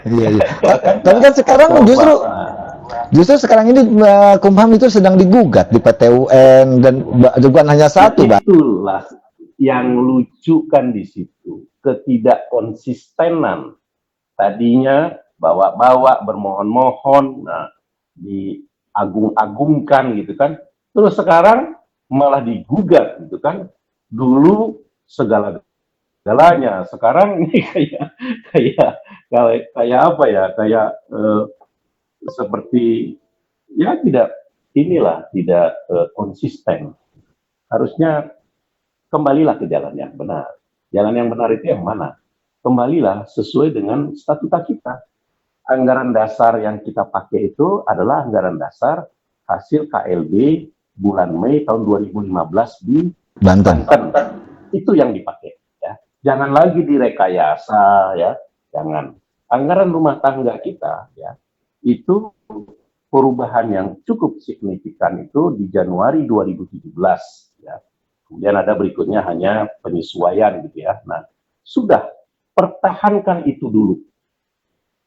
Iya, iya. Tapi kan sekarang Coba. justru justru sekarang ini Kumham itu sedang digugat di PT UN dan bukan hanya Nah, satu, Bang. itulah yang lucu kan di situ. Ketidakkonsistenan. Tadinya bawa-bawa, bermohon-mohon, nah, diagung-agungkan gitu kan. Terus sekarang malah digugat gitu kan. Dulu segala-galanya, sekarang ini kayak kayak apa ya? Kayak seperti ya tidak inilah tidak konsisten. Harusnya kembalilah ke jalan yang benar. Jalan yang benar itu yang mana? Kembalilah sesuai dengan statuta kita. Anggaran dasar yang kita pakai itu adalah anggaran dasar hasil KLB bulan Mei tahun 2015 di Banten. Banten. Itu yang dipakai. Ya. Jangan lagi direkayasa, ya. Jangan. Anggaran rumah tangga kita, ya, itu perubahan yang cukup signifikan itu di Januari 2017. Ya. Kemudian ada berikutnya hanya penyesuaian gitu ya. Nah, sudah pertahankan itu dulu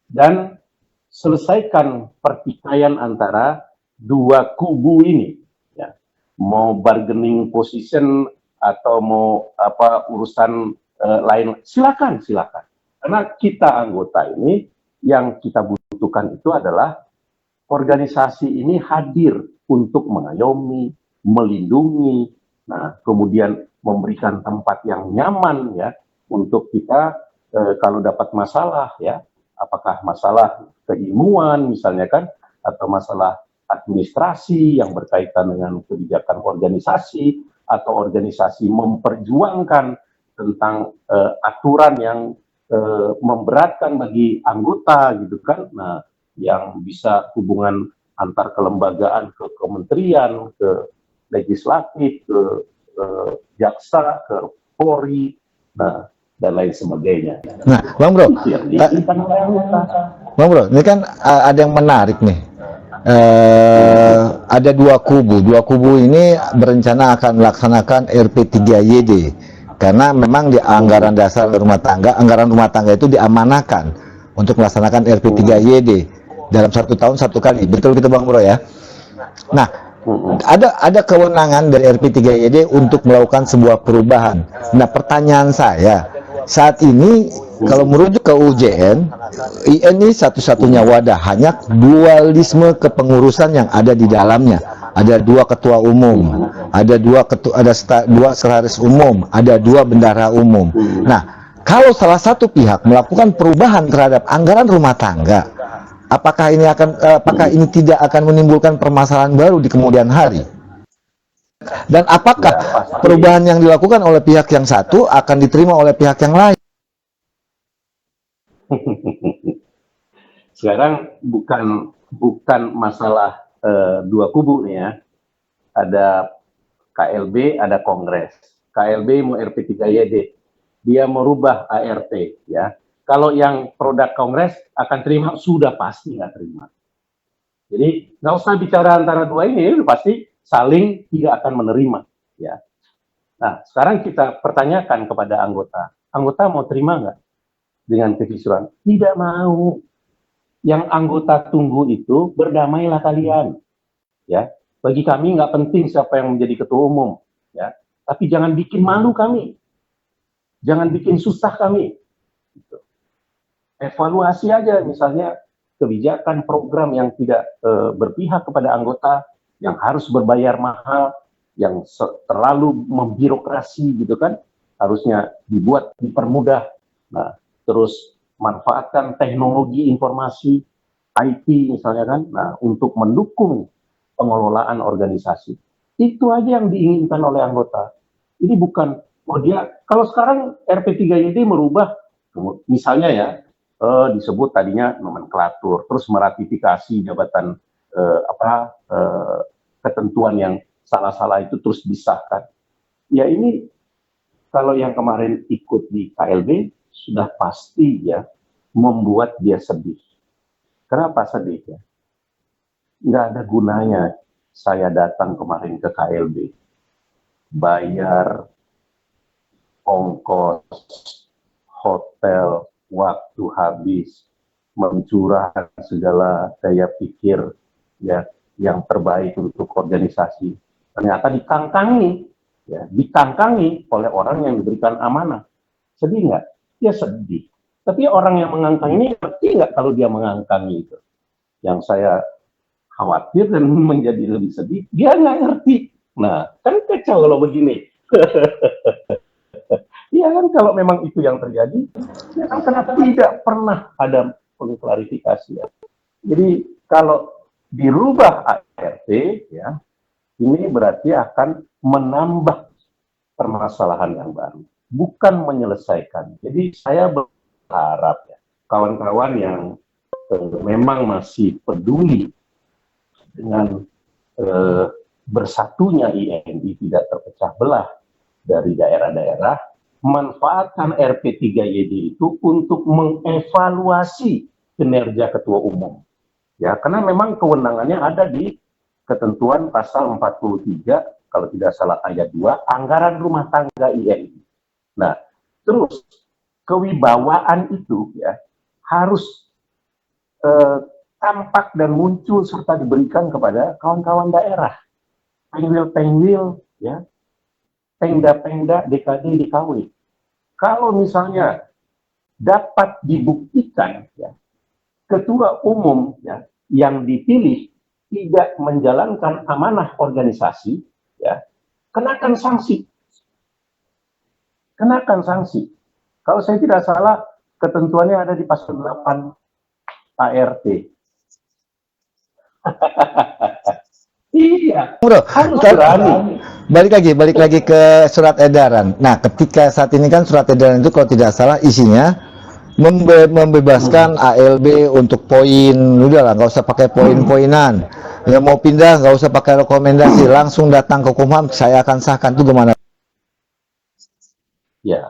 dan selesaikan pertikaian antara dua kubu ini. Ya. Mau bargaining position atau mau apa urusan lain, silakan, silakan. Karena kita anggota ini yang kita butuhkan itu adalah organisasi ini hadir untuk mengayomi, melindungi, nah kemudian memberikan tempat yang nyaman ya untuk kita kalau dapat masalah ya, apakah masalah keilmuan misalnya kan, atau masalah administrasi yang berkaitan dengan kebijakan organisasi, atau organisasi memperjuangkan tentang aturan yang memberatkan bagi anggota gitu kan, nah yang bisa hubungan antar kelembagaan ke kementerian, ke legislatif, ke jaksa, ke Polri, nah dan lain sebagainya. Nah, Bang Bro, Itu yang diinginkan oleh anggota. Bang Bro, ini kan ada yang menarik nih. Ada dua kubu ini berencana akan melaksanakan RP3YD karena memang di anggaran dasar rumah tangga, anggaran rumah tangga itu diamanahkan untuk melaksanakan RP3YD dalam 1 tahun 1 kali. Betul gitu Bang Bro ya? Nah, ada kewenangan dari RP3YD untuk melakukan sebuah perubahan. Nah, pertanyaan saya, saat ini kalau merujuk ke UJN, IN ini satu-satunya wadah, hanya dualisme kepengurusan yang ada di dalamnya. Ada 2 ketua umum, ada dua sekretaris umum, ada 2 bendahara umum. Nah, kalau salah satu pihak melakukan perubahan terhadap anggaran rumah tangga, apakah ini tidak akan menimbulkan permasalahan baru di kemudian hari? Dan apakah Ya, pasti. perubahan yang dilakukan oleh pihak yang satu akan diterima oleh pihak yang lain? Sekarang bukan masalah dua kubu nih ya. Ada KLB, ada Kongres. KLB mau RP3YD, dia merubah ART ya. Kalau yang produk Kongres akan terima, sudah pasti nggak terima. Jadi nggak usah bicara antara dua ini, pasti saling tidak akan menerima ya. Nah sekarang kita pertanyakan kepada anggota mau terima nggak dengan kekisuran? Tidak mau. Yang anggota tunggu itu berdamailah kalian ya. Bagi kami nggak penting siapa yang menjadi ketua umum ya, tapi jangan bikin malu kami, jangan bikin susah kami. Gitu. Evaluasi aja misalnya kebijakan program yang tidak berpihak kepada anggota, yang harus berbayar mahal, yang terlalu membirokrasi gitu kan, harusnya dipermudah. Nah, terus manfaatkan teknologi informasi IT misalnya kan, nah untuk mendukung pengelolaan organisasi. Itu aja yang diinginkan oleh anggota. Ini bukan, oh dia, kalau sekarang RP3YD merubah, misalnya ya, disebut tadinya nomenklatur, terus meratifikasi jabatan ketentuan yang salah-salah itu terus disahkan. Ya ini kalau yang kemarin ikut di KLB sudah pasti ya membuat dia sedih. Kenapa sedih ya? Nggak ada gunanya saya datang kemarin ke KLB, bayar ongkos, hotel, waktu habis, mencurahkan segala daya pikir ya yang terbaik untuk organisasi. Ternyata dikangkangi oleh orang yang diberikan amanah. Sedih nggak? Ya sedih. Tapi orang yang mengangkang ini ngerti nggak kalau dia mengangkangi itu? Yang saya khawatir dan menjadi lebih sedih, dia nggak ngerti. Nah, kan kacau kalau begini. Iya kan, kalau memang itu yang terjadi, ya kan karena tidak pernah ada klarifikasi ya. Jadi kalau dirubah ART ya, ini berarti akan menambah permasalahan yang baru, bukan menyelesaikan. Jadi saya berharap ya, kawan-kawan yang memang masih peduli dengan bersatunya INI tidak terpecah belah dari daerah-daerah, manfaatkan RP3YD itu untuk mengevaluasi kinerja ketua umum. Ya, karena memang kewenangannya ada di ketentuan pasal 43, kalau tidak salah ayat 2, anggaran rumah tangga INI. Nah, terus kewibawaan itu ya harus tampak dan muncul serta diberikan kepada kawan-kawan daerah. Pengwil-pengwil, ya, pengda-pengda, DKD, DKW. Kalau misalnya dapat dibuktikan, ya, ketua umum ya, yang dipilih tidak menjalankan amanah organisasi, ya, kenakan sanksi. Kenakan sanksi. Kalau saya tidak salah, ketentuannya ada di pasal 8 ART. Iya, Bro, harus berani. balik lagi ke surat edaran. Nah, ketika saat ini kan surat edaran itu kalau tidak salah isinya membebaskan ALB untuk poin, udahlah nggak usah pakai poin-poinan. Yang mau pindah nggak usah pakai rekomendasi, langsung datang ke Kumham, saya akan sahkan. Itu gimana? Ya,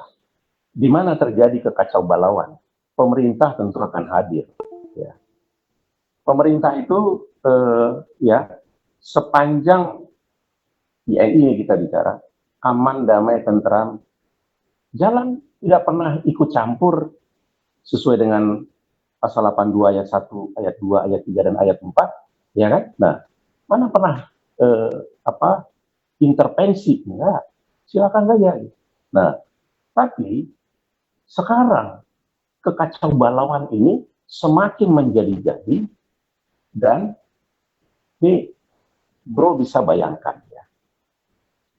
di mana terjadi kekacau balauan, pemerintah tentu akan hadir. Ya. Pemerintah itu ya sepanjang INI kita bicara aman, damai, tentram, jalan, tidak pernah ikut campur sesuai dengan pasal 82 ayat 1, ayat 2, ayat 3 dan ayat 4, ya kan? Nah, mana pernah intervensi? Enggak. Silakan saja. Nah, tapi sekarang kekacau balauan ini semakin menjadi-jadi dan ini bro bisa bayangkan ya,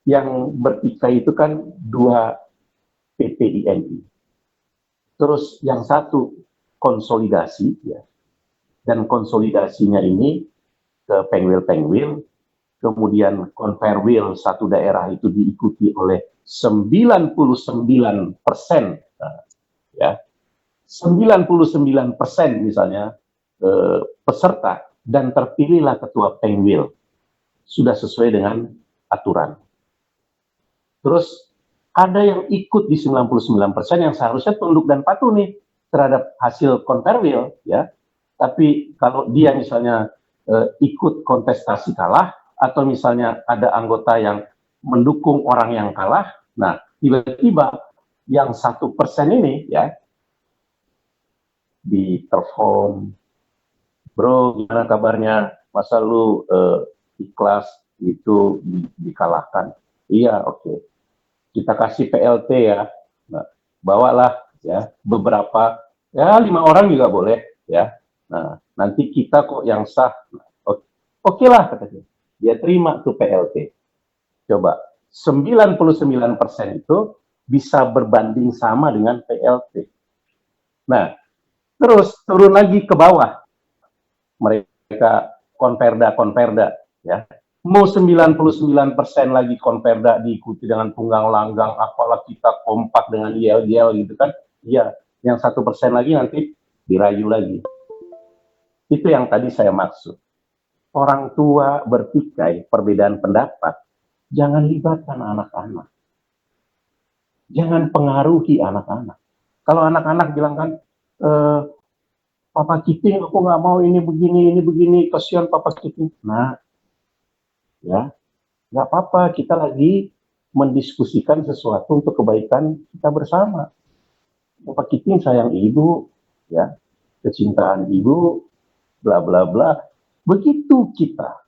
yang bertikai itu kan 2 PPINI, terus yang satu konsolidasi ya, dan konsolidasinya ini ke pengwil-pengwil, kemudian konverwil satu daerah itu diikuti oleh 99% ya, 99% misalnya peserta, dan terpilihlah ketua pengwil sudah sesuai dengan aturan. Terus ada yang ikut di 99% yang seharusnya tunduk dan patuh nih terhadap hasil konverwil ya, tapi kalau dia misalnya ikut kontestasi kalah, atau misalnya ada anggota yang mendukung orang yang kalah, nah tiba-tiba yang 1% ini ya ditelepon, bro gimana kabarnya, masa lu ikhlas itu dikalahkan? Iya, oke. Kita kasih PLT ya. Nah, bawalah ya beberapa, ya 5 orang juga boleh ya. Nah, nanti kita kok yang sah. Oke lah katanya. Dia terima tuh PLT. Coba 99% itu bisa berbanding sama dengan PLT. Nah, terus turun lagi ke bawah. Mereka konperda ya. Mau 99% lagi konperda diikuti dengan tunggang langgang, apalah kita kompak dengan yel-yel gitu kan. Iya, yang 1% lagi nanti dirayu lagi. Itu yang tadi saya maksud. Orang tua bertikai, perbedaan pendapat, jangan libatkan anak-anak. Jangan pengaruhi anak-anak. Kalau anak-anak bilang kan, Papa Kiting, aku nggak mau ini begini, kasihan Papa Kiting. Nah, ya, nggak apa-apa, kita lagi mendiskusikan sesuatu untuk kebaikan kita bersama. Papa Kiting sayang ibu, ya. kecintaan ibu, bla bla bla. Begitu kita